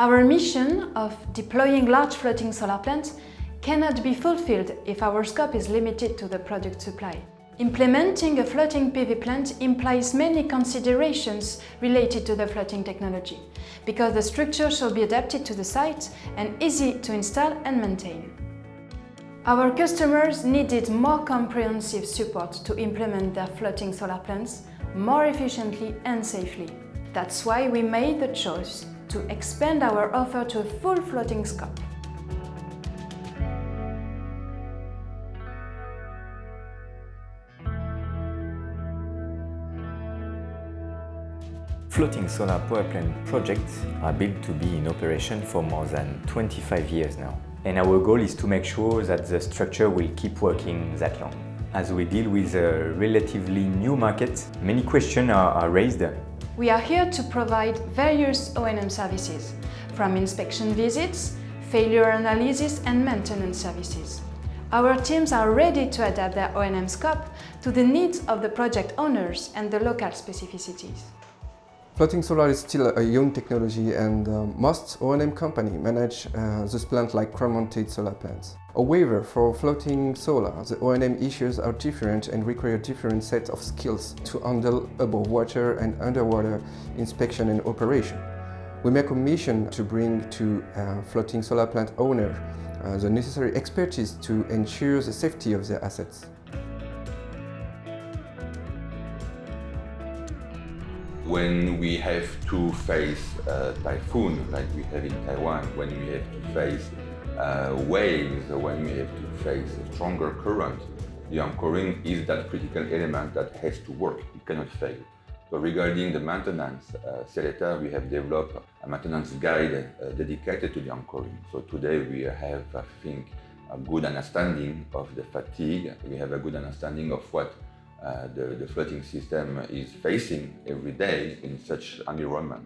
Our mission of deploying large floating solar plants cannot be fulfilled if our scope is limited to the product supply. Implementing a floating PV plant implies many considerations related to the floating technology, because the structure shall be adapted to the site and easy to install and maintain. Our customers needed more comprehensive support to implement their floating solar plants more efficiently and safely. That's why we made the choice to expand our offer to a full floating scope. Floating solar power plant projects are built to be in operation for more than 25 years now. And our goal is to make sure that the structure will keep working that long. As we deal with a relatively new market, many questions are raised. We are here to provide various O&M services, from inspection visits, failure analysis and maintenance services. Our teams are ready to adapt their O&M scope to the needs of the project owners and the local specificities. Floating solar is still a young technology, and most O&M companies manage this plant like ground-mounted solar plants. However, for floating solar, the O&M issues are different and require different sets of skills to handle above water and underwater inspection and operation. We make a mission to bring to floating solar plant owner the necessary expertise to ensure the safety of their assets. When we have to face a typhoon, like we have in Taiwan, when we have to face waves, when we have to face a stronger current, the anchoring is that critical element that has to work, it cannot fail. So regarding the maintenance, Ciel Terre, we have developed a maintenance guide dedicated to the anchoring. So today we have, I think, a good understanding of the fatigue, we have a good understanding of what the floating system is facing every day in such an environment.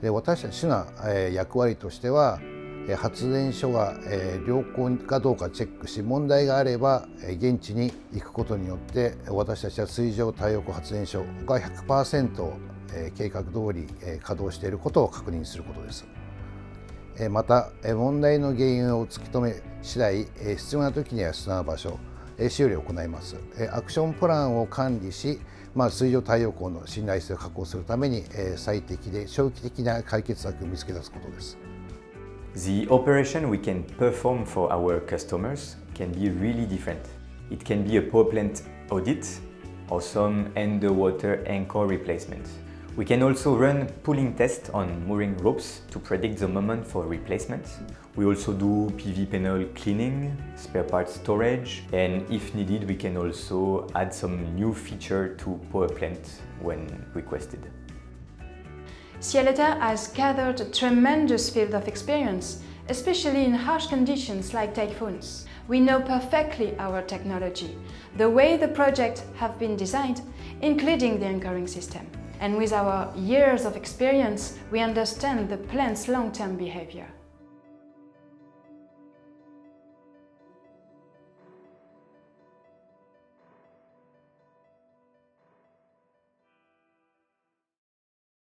私たちの役割としては、発電所が良好かどうかチェックし、問題があれば現地に行くことによって、私たちは水上太陽光発電所が 100% 計画通り稼働していることを確認することです。また、問題の原因を突き止め次第、必要な時には必要な場所、修理を行います。アクションプランを管理し、水上太陽光の信頼性を確保するために最適で長期的な解決策を見つけ出すことです。The operation we can perform for our customers can be really different. It can be a power plant audit or some underwater anchor replacement. We can also run pulling tests on mooring ropes to predict the moment for replacement. We also do PV panel cleaning, spare parts storage, and if needed, we can also add some new feature to power plant when requested. Ciel Terre has gathered a tremendous field of experience, especially in harsh conditions like typhoons. We know perfectly our technology, the way the projects have been designed, including the anchoring system. And with our years of experience, we understand the plant's long-term behavior.